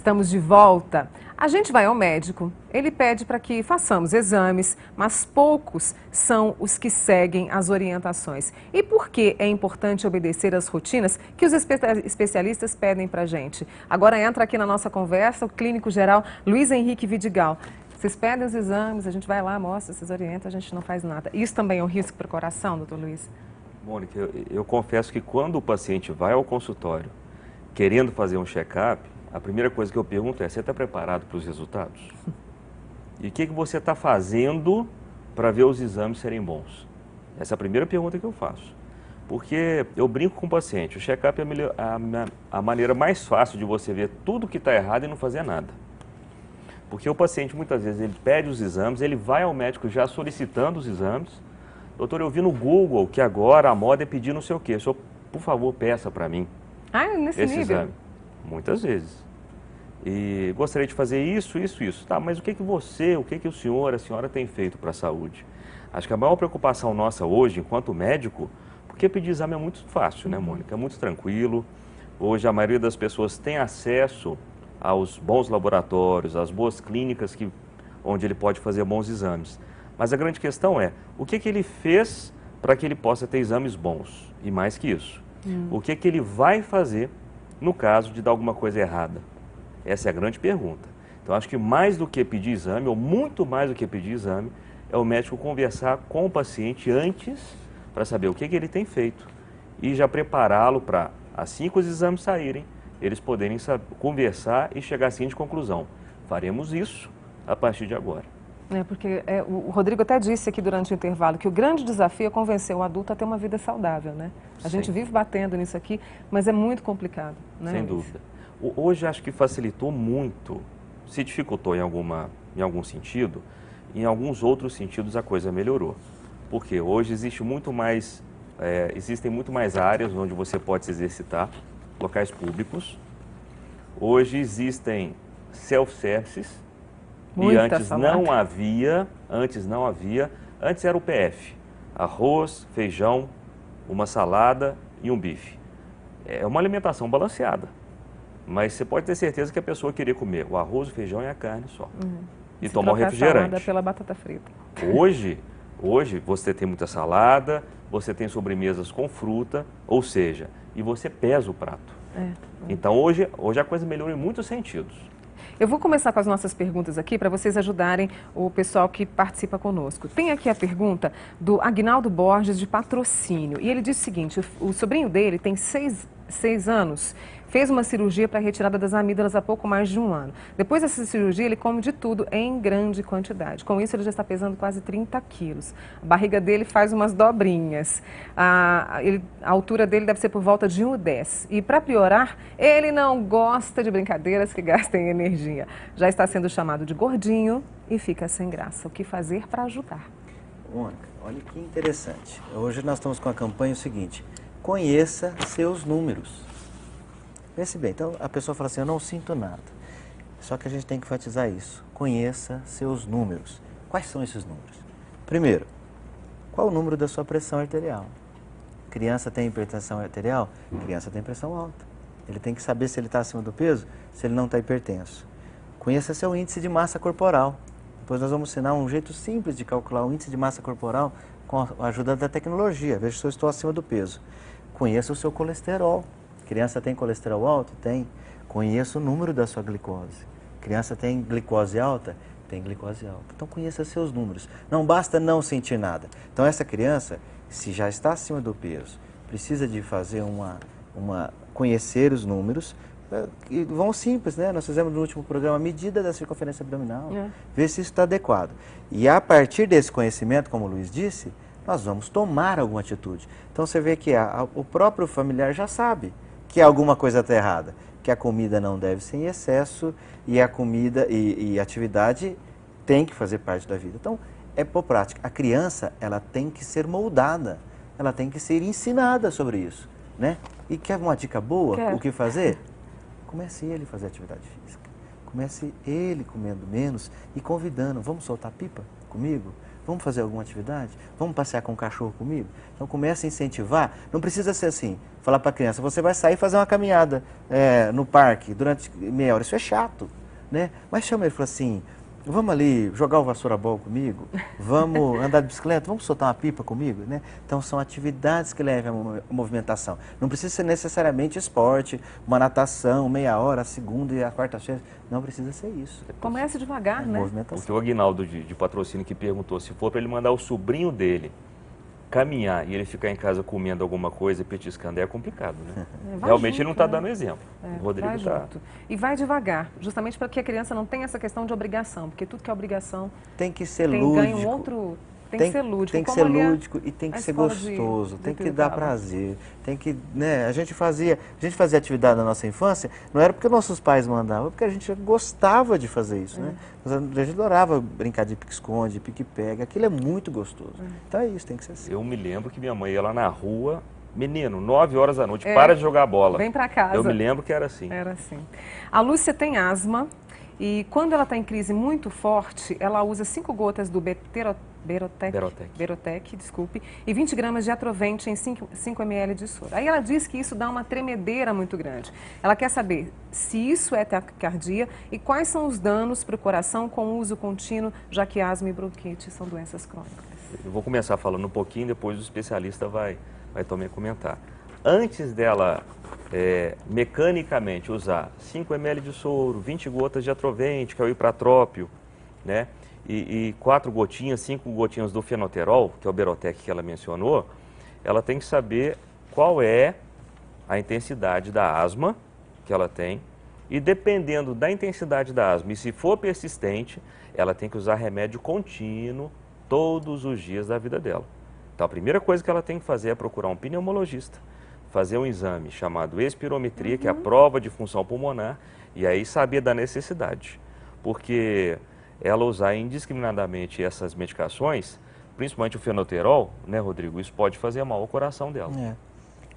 Estamos de volta. A gente vai ao médico, ele pede para que façamos exames, mas poucos são os que seguem as orientações. E por que é importante obedecer às rotinas que os especialistas pedem para a gente? Agora entra aqui na nossa conversa o clínico geral Luiz Henrique Vidigal. Vocês pedem os exames, a gente vai lá, mostra, vocês orientam, a gente não faz nada. Isso também é um risco para o coração, doutor Luiz? Mônica, eu confesso que quando o paciente vai ao consultório querendo fazer um check-up, a primeira coisa que eu pergunto é: você está preparado para os resultados? E o que você está fazendo para ver os exames serem bons? Essa é a primeira pergunta que eu faço. Porque eu brinco com o paciente, o check-up é a maneira mais fácil de você ver tudo que está errado e não fazer nada. Porque o paciente, muitas vezes, ele pede os exames, ele vai ao médico já solicitando os exames. Doutor, eu vi no Google que agora a moda é pedir não sei o quê. O senhor, por favor, peça para mim nesse esse nível? exame. Muitas vezes. E gostaria de fazer isso. Tá, mas o que o senhor, a senhora tem feito para a saúde? Acho que a maior preocupação nossa hoje, enquanto médico, porque pedir exame é muito fácil, né, Mônica? É muito tranquilo. Hoje a maioria das pessoas tem acesso aos bons laboratórios, às boas clínicas onde ele pode fazer bons exames. Mas a grande questão é, o que ele fez para que ele possa ter exames bons? E mais que isso, o que ele vai fazer no caso de dar alguma coisa errada? Essa é a grande pergunta. Então, acho que mais do que pedir exame, ou muito mais do que pedir exame, é o médico conversar com o paciente antes para saber o que ele tem feito e já prepará-lo para, assim que os exames saírem, eles poderem conversar e chegar à seguinte conclusão: faremos isso a partir de agora. Porque o Rodrigo até disse aqui durante o intervalo que o grande desafio é convencer o adulto a ter uma vida saudável, né? A gente vive batendo nisso aqui, mas é muito complicado, né? Sem dúvida. Hoje acho que facilitou muito, se dificultou em algum sentido, em alguns outros sentidos a coisa melhorou. Porque hoje existem muito mais áreas onde você pode se exercitar, locais públicos. Hoje existem self-services, e antes não havia, antes era o PF, arroz, feijão, uma salada e um bife. É uma alimentação balanceada, mas você pode ter certeza que a pessoa queria comer o arroz, o feijão e a carne só. E tomar um refrigerante. Salada pela batata frita. Hoje você tem muita salada, você tem sobremesas com fruta, ou seja, e você pesa o prato. Então hoje a coisa melhorou em muitos sentidos. Eu vou começar com as nossas perguntas aqui para vocês ajudarem o pessoal que participa conosco. Tem aqui a pergunta do Agnaldo Borges, de Patrocínio. E ele diz o seguinte: o sobrinho dele tem 6 anos, fez uma cirurgia para a retirada das amígdalas há pouco mais de um ano. Depois dessa cirurgia, ele come de tudo em grande quantidade. Com isso, ele já está pesando quase 30 quilos. A barriga dele faz umas dobrinhas. A altura dele deve ser por volta de 1,10. E para piorar, ele não gosta de brincadeiras que gastem energia. Já está sendo chamado de gordinho e fica sem graça. O que fazer para ajudar? Mônica, olha que interessante. Hoje nós estamos com a campanha seguinte: conheça seus números. Pense bem, então a pessoa fala assim: eu não sinto nada. Só que a gente tem que enfatizar isso. Conheça seus números. Quais são esses números? Primeiro, qual o número da sua pressão arterial? Criança tem hipertensão arterial? Criança tem pressão alta. Ele tem que saber se ele está acima do peso, se ele não está hipertenso. Conheça seu índice de massa corporal. Depois nós vamos ensinar um jeito simples de calcular o índice de massa corporal com a ajuda da tecnologia. Veja se eu estou acima do peso. Conheça o seu colesterol. Criança tem colesterol alto? Tem. Conheça o número da sua glicose. Criança tem glicose alta? Tem glicose alta. Então conheça seus números. Não basta não sentir nada. Então essa criança, se já está acima do peso, precisa de fazer conhecer os números. E vão simples, né? Nós fizemos no último programa a medida da circunferência abdominal. Ver se isso está adequado. E a partir desse conhecimento, como o Luiz disse, nós vamos tomar alguma atitude. Então você vê que o próprio familiar já sabe que alguma coisa está errada, que a comida não deve ser em excesso e a comida e a atividade tem que fazer parte da vida. Então, é por prática. A criança, ela tem que ser moldada, ela tem que ser ensinada sobre isso, né? E quer uma dica boa? O que fazer? Comece ele a fazer atividade física. Comece ele comendo menos e convidando: vamos soltar pipa comigo? Vamos fazer alguma atividade? Vamos passear com o cachorro comigo? Então começa a incentivar. Não precisa ser assim, falar para a criança, você vai sair e fazer uma caminhada no parque durante meia hora. Isso é chato, né? Mas chama ele e fala assim, vamos ali jogar o vassoura-bola comigo? Vamos andar de bicicleta? Vamos soltar uma pipa comigo? Né? Então são atividades que levam a movimentação. Não precisa ser necessariamente esporte, uma natação, meia hora, a segunda e a quarta-feira. Não precisa ser isso. Comece devagar, né? Movimentação. Porque o Aguinaldo de Patrocínio que perguntou se for para ele mandar o sobrinho dele caminhar e ele ficar em casa comendo alguma coisa e petiscando, é complicado, né? Realmente junto, ele não está né? dando exemplo. O Rodrigo vai está... junto. E vai devagar, justamente para que a criança não tenha essa questão de obrigação, porque tudo que é obrigação tem que ser ganha lúdico. um outro... Tem que ser lúdico. Tem que como ser ali lúdico e tem que ser escola gostoso, de tem que Pirituba. dar prazer. Tem que, né, a gente fazia atividade na nossa infância, não era porque nossos pais mandavam, porque a gente gostava de fazer isso, né? A gente adorava brincar de pique-esconde, pique-pega, aquilo é muito gostoso. Então é isso, tem que ser assim. Eu me lembro que minha mãe ia lá na rua, menino, 9 horas da noite, para de jogar bola. Vem para casa. Eu me lembro que era assim. Era assim. A Lúcia tem asma e quando ela está em crise muito forte, ela usa 5 gotas do Berotec, desculpe, e 20 gramas de Atrovente em 5 ml de soro. Aí ela diz que isso dá uma tremedeira muito grande. Ela quer saber se isso é taquicardia e quais são os danos para o coração com o uso contínuo, já que asma e bronquite são doenças crônicas. Eu vou começar falando um pouquinho, depois o especialista vai também comentar. Antes dela mecanicamente usar 5 ml de soro, 20 gotas de Atrovente, que é o hipratrópio, né? E 4 gotinhas, 5 gotinhas do fenoterol, que é o Berotec que ela mencionou, ela tem que saber qual é a intensidade da asma que ela tem e dependendo da intensidade da asma, e se for persistente, ela tem que usar remédio contínuo todos os dias da vida dela. Então a primeira coisa que ela tem que fazer é procurar um pneumologista, fazer um exame chamado espirometria, que é a prova de função pulmonar, e aí saber da necessidade, porque ela usar indiscriminadamente essas medicações, principalmente o fenoterol, né, Rodrigo, isso pode fazer mal ao coração dela.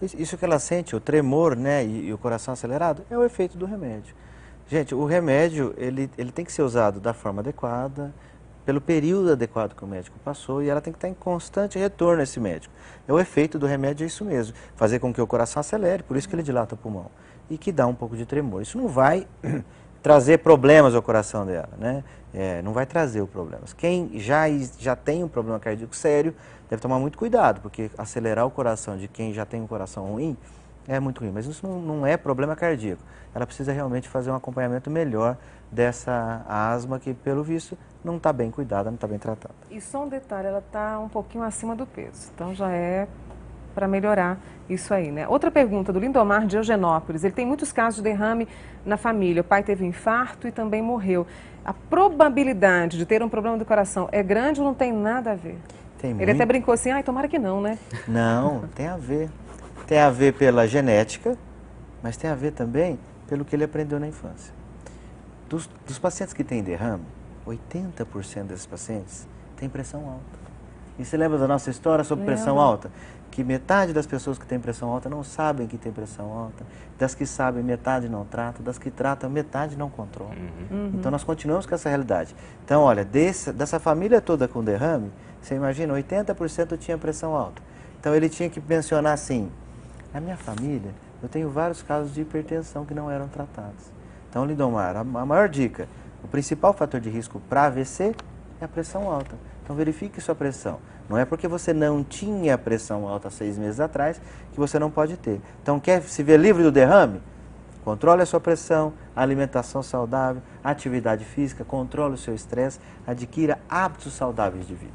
Isso que ela sente, o tremor, né, e o coração acelerado, é o efeito do remédio. Gente, o remédio, ele tem que ser usado da forma adequada, pelo período adequado que o médico passou, e ela tem que estar em constante retorno a esse médico. O efeito do remédio é isso mesmo, fazer com que o coração acelere, por isso que ele dilata o pulmão, e que dá um pouco de tremor. Isso não vai trazer problemas ao coração dela, né? Não vai trazer os problemas. Quem já tem um problema cardíaco sério deve tomar muito cuidado, porque acelerar o coração de quem já tem um coração ruim é muito ruim. Mas isso não é problema cardíaco. Ela precisa realmente fazer um acompanhamento melhor dessa asma que, pelo visto, não está bem cuidada, não está bem tratada. E só um detalhe, ela está um pouquinho acima do peso, então já é para melhorar isso aí, né? Outra pergunta do Lindomar de Eugenópolis. Ele tem muitos casos de derrame na família. O pai teve um infarto e também morreu. A probabilidade de ter um problema do coração é grande ou não tem nada a ver? Ele até brincou assim, ai, tomara que não, né? Não, tem a ver. Tem a ver pela genética, mas tem a ver também pelo que ele aprendeu na infância. Dos pacientes que têm derrame, 80% desses pacientes têm pressão alta. E você lembra da nossa história sobre pressão alta? Que metade das pessoas que têm pressão alta não sabem que tem pressão alta, das que sabem, metade não trata, das que tratam, metade não controla. Então nós continuamos com essa realidade. Então, olha, dessa família toda com derrame, você imagina, 80% tinha pressão alta. Então ele tinha que mencionar assim, na minha família eu tenho vários casos de hipertensão que não eram tratados. Então, Lindomar, a maior dica, o principal fator de risco para AVC é a pressão alta. Então verifique sua pressão. Não é porque você não tinha pressão alta 6 meses atrás que você não pode ter. Então quer se ver livre do derrame? Controle a sua pressão, alimentação saudável, atividade física, controle o seu estresse, adquira hábitos saudáveis de vida.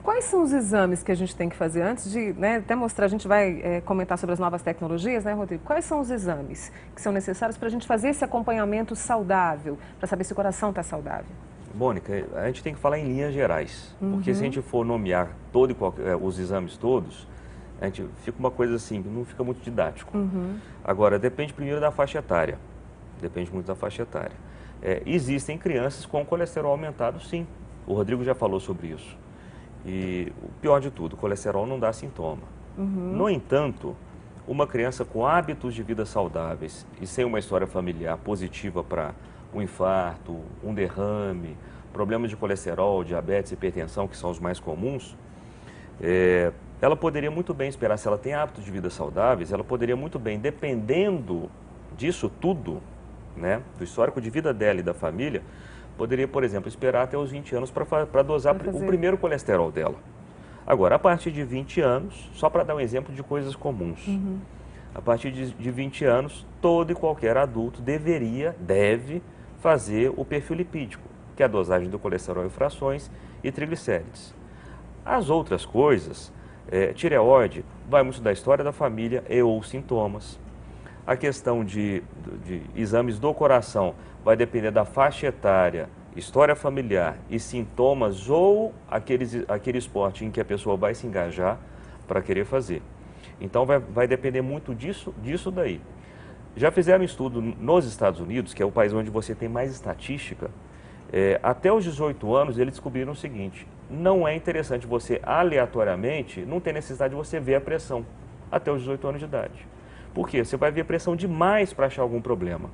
Quais são os exames que a gente tem que fazer antes de, né, até mostrar, a gente vai comentar sobre as novas tecnologias, né, Rodrigo? Quais são os exames que são necessários para a gente fazer esse acompanhamento saudável, para saber se o coração está saudável? Mônica, a gente tem que falar em linhas gerais, porque se a gente for nomear os exames todos, a gente fica uma coisa assim, não fica muito didático. Agora, depende primeiro da faixa etária, depende muito da faixa etária. Existem crianças com colesterol aumentado, sim, o Rodrigo já falou sobre isso. E o pior de tudo, o colesterol não dá sintoma. No entanto, uma criança com hábitos de vida saudáveis e sem uma história familiar positiva para um infarto, um derrame, problemas de colesterol, diabetes, hipertensão, que são os mais comuns, ela poderia muito bem esperar, se ela tem hábitos de vida saudáveis, ela poderia muito bem, dependendo disso tudo, né, do histórico de vida dela e da família, poderia, por exemplo, esperar até os 20 anos para dosar o primeiro colesterol dela. Agora, a partir de 20 anos, só para dar um exemplo de coisas comuns, a partir de 20 anos, todo e qualquer adulto deve fazer o perfil lipídico, que é a dosagem do colesterol em frações e triglicérides. As outras coisas, tireoide, vai muito da história da família e ou sintomas. A questão de exames do coração vai depender da faixa etária, história familiar e sintomas ou aquele esporte em que a pessoa vai se engajar para querer fazer. Então vai depender muito disso daí. Já fizeram um estudo nos Estados Unidos, que é o país onde você tem mais estatística, até os 18 anos eles descobriram o seguinte: não é interessante você aleatoriamente, não tem necessidade de você ver a pressão até os 18 anos de idade. Por quê? Você vai ver pressão demais para achar algum problema.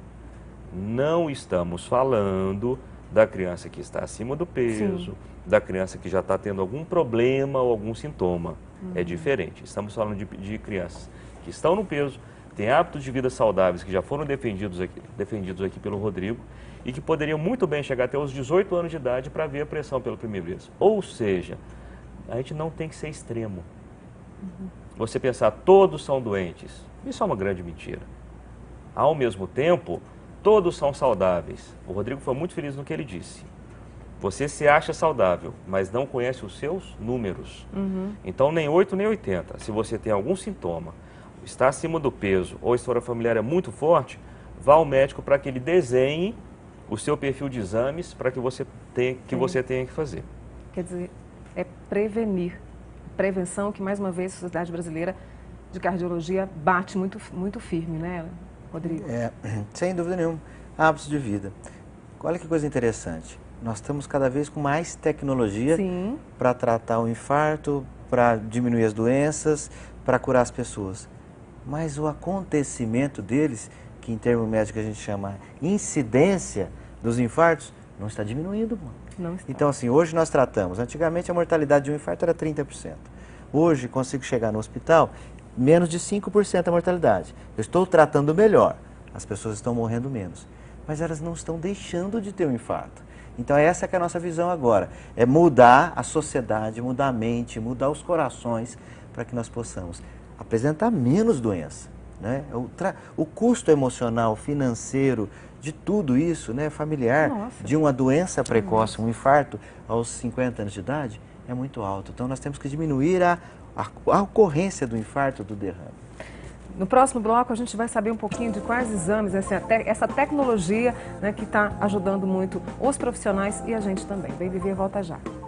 Não estamos falando da criança que está acima do peso, da criança que já está tendo algum problema ou algum sintoma. É diferente. Estamos falando de crianças que estão no peso, têm hábitos de vida saudáveis que já foram defendidos aqui pelo Rodrigo e que poderiam muito bem chegar até os 18 anos de idade para ver a pressão pela primeira vez. Ou seja, a gente não tem que ser extremo. Você pensar, todos são doentes, isso é uma grande mentira. Ao mesmo tempo, todos são saudáveis. O Rodrigo foi muito feliz no que ele disse. Você se acha saudável, mas não conhece os seus números. Então, nem 8 nem 80. Se você tem algum sintoma, está acima do peso ou a história familiar é muito forte, vá ao médico para que ele desenhe o seu perfil de exames para que você tenha que fazer. Quer dizer, é prevenir. Prevenção que, mais uma vez, a Sociedade Brasileira de Cardiologia bate muito firme, né, Rodrigo? Sem dúvida nenhuma. Hábitos de vida. Olha que coisa interessante. Nós estamos cada vez com mais tecnologia para tratar o infarto, para diminuir as doenças, para curar as pessoas. Mas o acontecimento deles, que em termo médico a gente chama incidência dos infartos, não está diminuindo. Não está. Então, assim, hoje nós tratamos. Antigamente a mortalidade de um infarto era 30%. Hoje consigo chegar no hospital, menos de 5% a mortalidade. Eu estou tratando melhor. As pessoas estão morrendo menos. Mas elas não estão deixando de ter um infarto. Então essa que é a nossa visão agora. É mudar a sociedade, mudar a mente, mudar os corações para que nós possamos apresentar menos doença. Né? O custo emocional, financeiro, de tudo isso, né, familiar, de uma doença precoce, um infarto aos 50 anos de idade, é muito alto. Então nós temos que diminuir a ocorrência do infarto, do derrame. No próximo bloco a gente vai saber um pouquinho de quais exames, essa tecnologia, né, que está ajudando muito os profissionais e a gente também. Bem Viver volta já.